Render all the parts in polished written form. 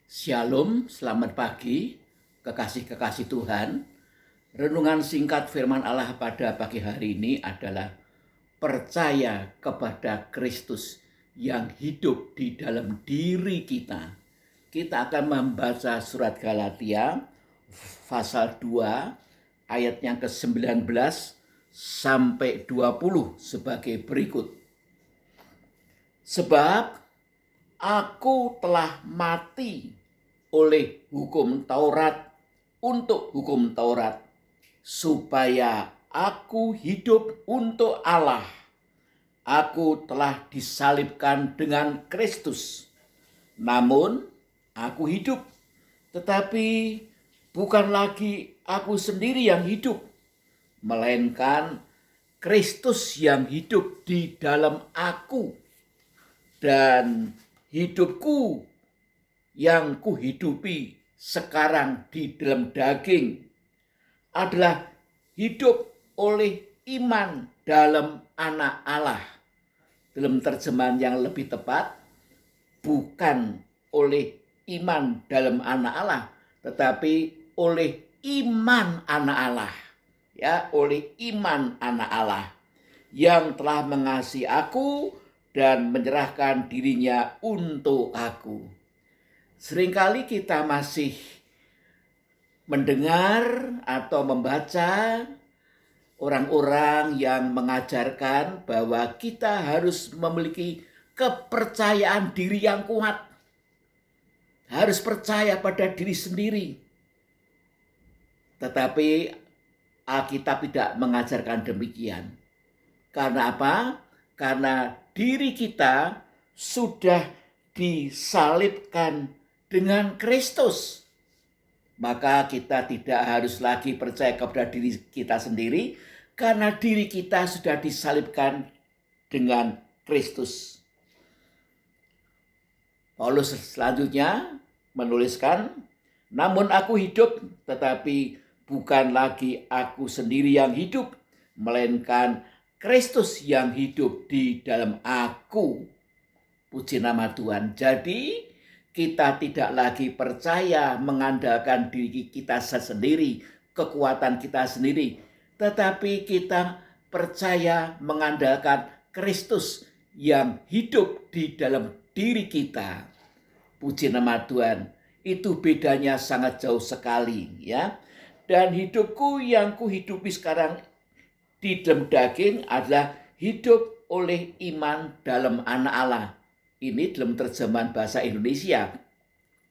Shalom, selamat pagi, kekasih-kekasih Tuhan. Renungan singkat firman Allah pada pagi hari ini adalah percaya kepada Kristus yang hidup di dalam diri kita. Kita akan membaca surat Galatia pasal 2 ayat yang ke-19 sampai 20 sebagai berikut. Sebab aku telah mati oleh hukum Taurat untuk hukum Taurat, supaya aku hidup untuk Allah. Aku telah disalibkan dengan Kristus. Namun aku hidup, tetapi bukan lagi aku sendiri yang hidup, melainkan Kristus yang hidup di dalam aku. Dan hidupku yang kuhidupi sekarang di dalam daging adalah hidup oleh iman dalam Anak Allah. Dalam terjemahan yang lebih tepat, bukan oleh iman dalam Anak Allah, tetapi oleh iman Anak Allah. Ya, oleh iman Anak Allah yang telah mengasihi aku dan menyerahkan dirinya untuk aku. Seringkali kita masih mendengar atau membaca orang-orang yang mengajarkan bahwa kita harus memiliki kepercayaan diri yang kuat. Harus percaya pada diri sendiri. Tetapi Alkitab tidak mengajarkan demikian. Karena apa? Karena diri kita sudah disalibkan dengan Kristus. Maka kita tidak harus lagi percaya kepada diri kita sendiri, karena diri kita sudah disalibkan dengan Kristus. Paulus selanjutnya menuliskan, namun aku hidup, tetapi bukan lagi aku sendiri yang hidup, melainkan Kristus yang hidup di dalam aku. Puji nama Tuhan. Jadi kita tidak lagi percaya mengandalkan diri kita sendiri, kekuatan kita sendiri. Tetapi kita percaya mengandalkan Kristus yang hidup di dalam diri kita. Puji nama Tuhan. Itu bedanya sangat jauh sekali, ya. Dan hidupku yang kuhidupi sekarang di dalam daging adalah hidup oleh iman dalam Anak Allah. Ini dalam terjemahan bahasa Indonesia.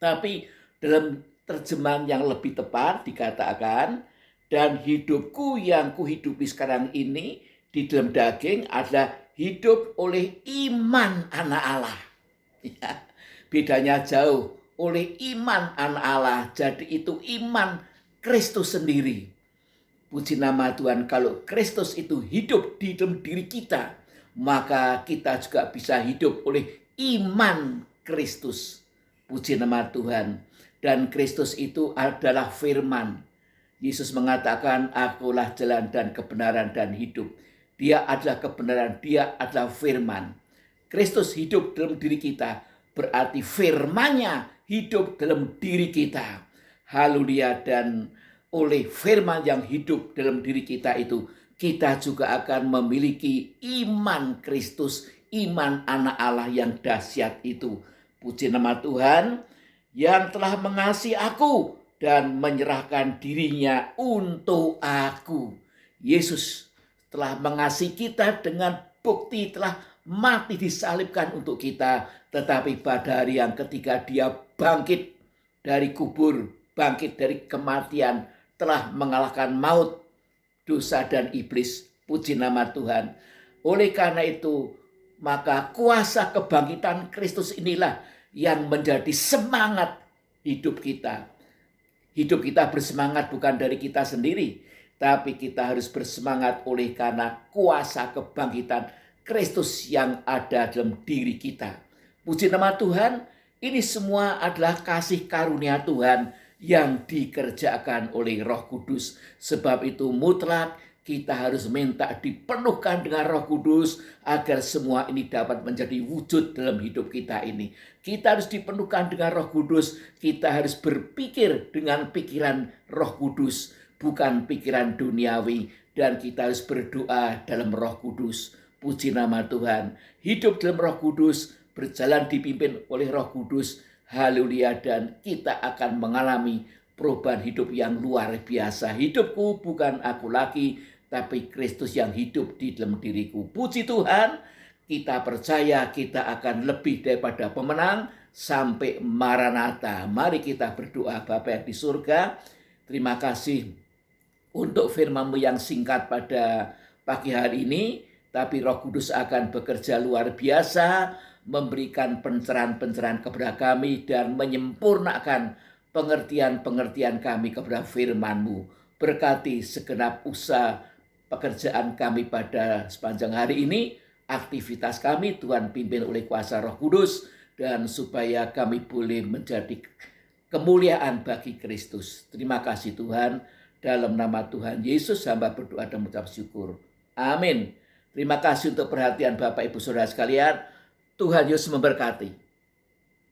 Tapi dalam terjemahan yang lebih tepat dikatakan, dan hidupku yang kuhidupi sekarang ini di dalam daging adalah hidup oleh iman Anak Allah. Ya, bedanya jauh. Oleh iman Anak Allah. Jadi itu iman Kristus sendiri. Puji nama Tuhan, kalau Kristus itu hidup di dalam diri kita, maka kita juga bisa hidup oleh iman Kristus. Puji nama Tuhan. Dan Kristus itu adalah firman. Yesus mengatakan, akulah jalan dan kebenaran dan hidup. Dia adalah kebenaran, dia adalah firman. Kristus hidup dalam diri kita, berarti firman-Nya hidup dalam diri kita. Haleluya. Dan oleh firman yang hidup dalam diri kita itu, kita juga akan memiliki iman Kristus, iman Anak Allah yang dahsyat itu. Puji nama Tuhan yang telah mengasihi aku dan menyerahkan dirinya untuk aku. Yesus telah mengasihi kita dengan bukti telah mati disalibkan untuk kita. Tetapi pada hari yang ketiga dia bangkit dari kubur, bangkit dari kematian, telah mengalahkan maut, dosa dan iblis. Puji nama Tuhan. Oleh karena itu, maka kuasa kebangkitan Kristus inilah yang menjadi semangat hidup kita. Hidup kita bersemangat bukan dari kita sendiri, tapi kita harus bersemangat oleh karena kuasa kebangkitan Kristus yang ada dalam diri kita. Puji nama Tuhan, ini semua adalah kasih karunia Tuhan yang dikerjakan oleh Roh Kudus. Sebab itu mutlak Kita harus minta dipenuhkan dengan Roh Kudus agar semua ini dapat menjadi wujud dalam hidup kita ini. Kita harus dipenuhkan dengan Roh Kudus. Kita harus berpikir dengan pikiran Roh Kudus, bukan pikiran duniawi. Dan kita harus berdoa dalam Roh Kudus. Puji nama Tuhan. Hidup dalam Roh Kudus, berjalan dipimpin oleh Roh Kudus. Haleluya, dan kita akan mengalami perubahan hidup yang luar biasa. Hidupku bukan aku lagi, tapi Kristus yang hidup di dalam diriku. Puji Tuhan, kita percaya kita akan lebih daripada pemenang sampai Maranatha. Mari kita berdoa. Bapa yang di surga, terima kasih untuk firman-Mu yang singkat pada pagi hari ini, tapi Roh Kudus akan bekerja luar biasa, memberikan pencerahan-pencerahan kepada kami dan menyempurnakan pengertian-pengertian kami kepada firman-Mu. Berkati segenap usaha pekerjaan kami pada sepanjang hari ini, aktivitas kami Tuhan pimpin oleh kuasa Roh Kudus, dan supaya kami boleh menjadi kemuliaan bagi Kristus. Terima kasih Tuhan, dalam nama Tuhan Yesus hamba berdoa dan mengucap syukur. Amin. Terima kasih untuk perhatian Bapak Ibu Saudara sekalian. Tuhan Yesus memberkati.